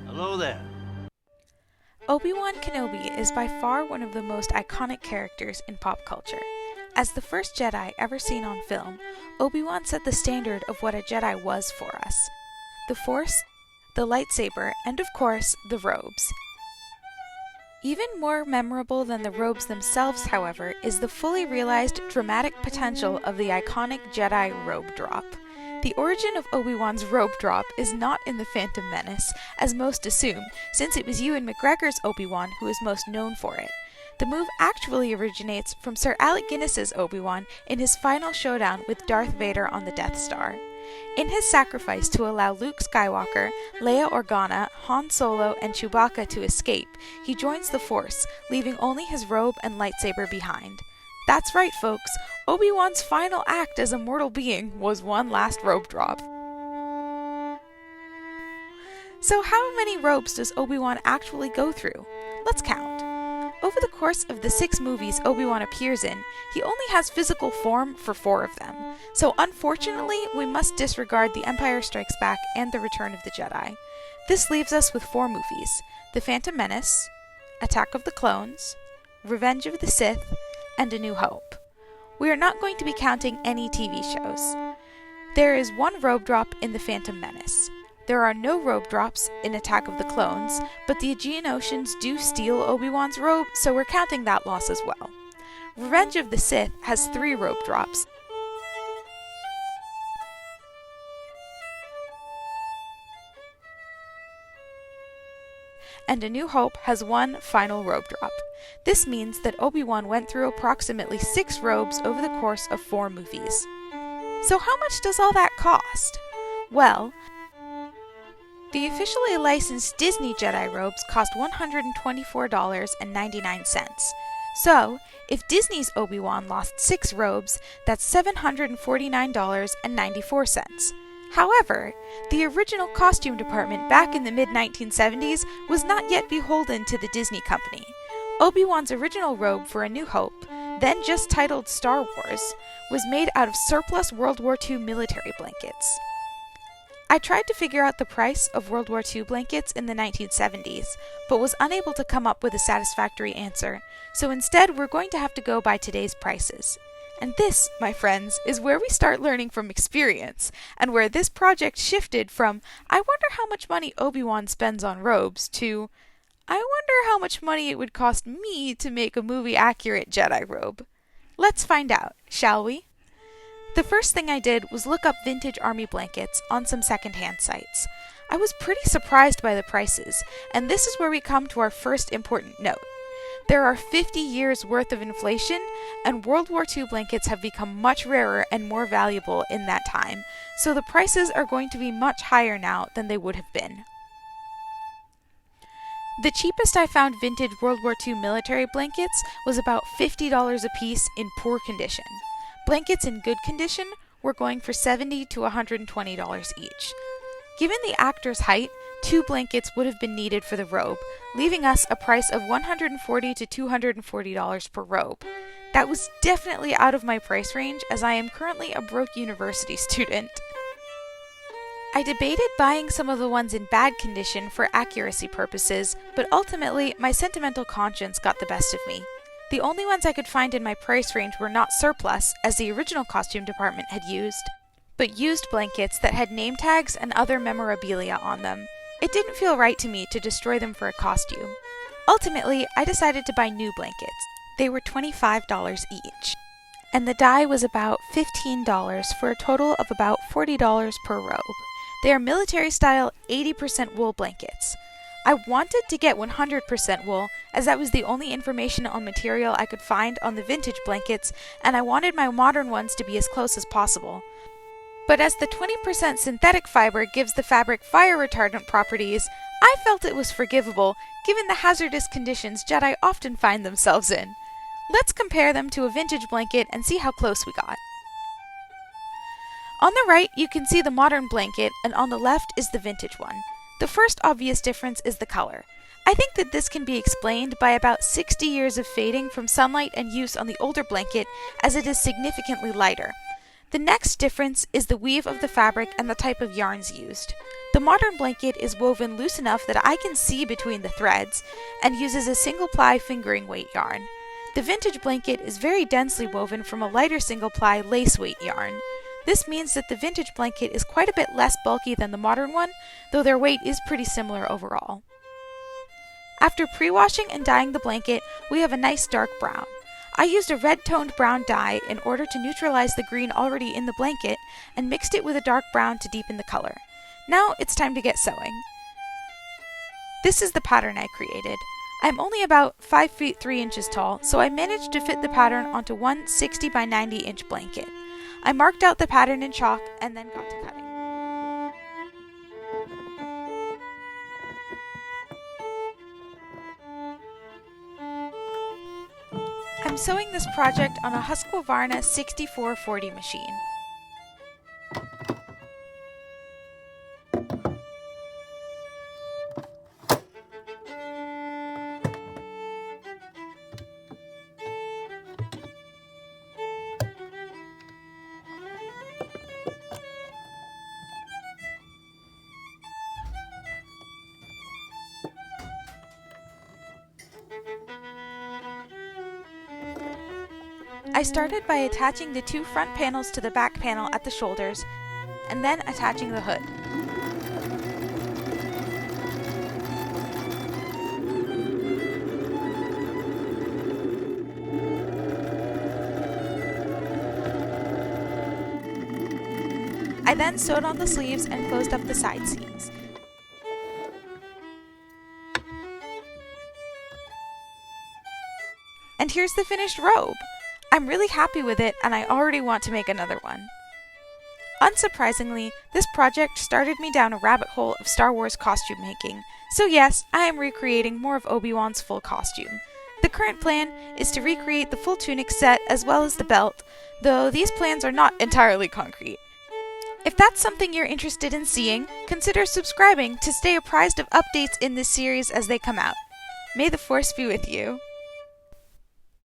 Hello there. Obi-Wan Kenobi is by far one of the most iconic characters in pop culture. As the first Jedi ever seen on film, Obi-Wan set the standard of what a Jedi was for us. The Force, the lightsaber, and of course, the robes. Even more memorable than the robes themselves, however, is the fully realized dramatic potential of the iconic Jedi robe drop. The origin of Obi-Wan's robe drop is not in The Phantom Menace, as most assume, since it was Ewan McGregor's Obi-Wan who is most known for it. The move actually originates from Sir Alec Guinness's Obi-Wan in his final showdown with Darth Vader on the Death Star. In his sacrifice to allow Luke Skywalker, Leia Organa, Han Solo, and Chewbacca to escape, he joins the Force, leaving only his robe and lightsaber behind. That's right, folks, Obi-Wan's final act as a mortal being was one last robe drop. So how many robes does Obi-Wan actually go through? Let's count. Over the course of the 6 movies Obi-Wan appears in, he only has physical form for 4 of them. So unfortunately, we must disregard The Empire Strikes Back and The Return of the Jedi. This leaves us with 4 movies: The Phantom Menace, Attack of the Clones, Revenge of the Sith, and A New Hope. We are not going to be counting any TV shows. There is 1 robe drop in The Phantom Menace. There are no robe drops in Attack of the Clones, but the Aegean Oceans do steal Obi-Wan's robe, so we're counting that loss as well. Revenge of the Sith has 3 robe drops, and A New Hope has 1 final robe drop. This means that Obi-Wan went through approximately 6 robes over the course of 4 movies. So how much does all that cost? Well, the officially licensed Disney Jedi robes cost $124.99. So, if Disney's Obi-Wan lost 6 robes, that's $749.94. However, the original costume department back in the mid-1970s was not yet beholden to the Disney company. Obi-Wan's original robe for A New Hope, then just titled Star Wars, was made out of surplus World War II military blankets. I tried to figure out the price of World War II blankets in the 1970s, but was unable to come up with a satisfactory answer, so instead we're going to have to go by today's prices. And this, my friends, is where we start learning from experience, and where this project shifted from, I wonder how much money Obi-Wan spends on robes, to, I wonder how much money it would cost me to make a movie-accurate Jedi robe. Let's find out, shall we? The first thing I did was look up vintage army blankets on some secondhand sites. I was pretty surprised by the prices, and this is where we come to our first important note. There are 50 years worth of inflation, and World War II blankets have become much rarer and more valuable in that time, so the prices are going to be much higher now than they would have been. The cheapest I found vintage World War II military blankets was about $50 a piece in poor condition. Blankets in good condition were going for $70 to $120 each. Given the actor's height, 2 blankets would have been needed for the robe, leaving us a price of $140 to $240 per robe. That was definitely out of my price range, as I am currently a broke university student. I debated buying some of the ones in bad condition for accuracy purposes, but ultimately my sentimental conscience got the best of me. The only ones I could find in my price range were not surplus, as the original costume department had used, but used blankets that had name tags and other memorabilia on them. It didn't feel right to me to destroy them for a costume. Ultimately, I decided to buy new blankets. They were $25 each, and the dye was about $15 for a total of about $40 per robe. They are military-style 80% wool blankets. I wanted to get 100% wool, as that was the only information on material I could find on the vintage blankets, and I wanted my modern ones to be as close as possible. But as the 20% synthetic fiber gives the fabric fire retardant properties, I felt it was forgivable, given the hazardous conditions Jedi often find themselves in. Let's compare them to a vintage blanket and see how close we got. On the right, you can see the modern blanket, and on the left is the vintage one. The first obvious difference is the color. I think that this can be explained by about 60 years of fading from sunlight and use on the older blanket, as it is significantly lighter. The next difference is the weave of the fabric and the type of yarns used. The modern blanket is woven loose enough that I can see between the threads and uses a single ply fingering weight yarn. The vintage blanket is very densely woven from a lighter single ply lace weight yarn. This means that the vintage blanket is quite a bit less bulky than the modern one, though their weight is pretty similar overall. After pre-washing and dyeing the blanket, we have a nice dark brown. I used a red-toned brown dye in order to neutralize the green already in the blanket and mixed it with a dark brown to deepen the color. Now it's time to get sewing. This is the pattern I created. I'm only about 5 feet 3 inches tall, so I managed to fit the pattern onto one 60 by 90 inch blanket. I marked out the pattern in chalk and then got to cutting. I'm sewing this project on a Husqvarna 6440 machine. I started by attaching the two front panels to the back panel at the shoulders, and then attaching the hood. I then sewed on the sleeves and closed up the side seams. And here's the finished robe! I'm really happy with it, and I already want to make another one. Unsurprisingly, this project started me down a rabbit hole of Star Wars costume making, so yes, I am recreating more of Obi-Wan's full costume. The current plan is to recreate the full tunic set as well as the belt, though these plans are not entirely concrete. If that's something you're interested in seeing, consider subscribing to stay apprised of updates in this series as they come out. May the Force be with you.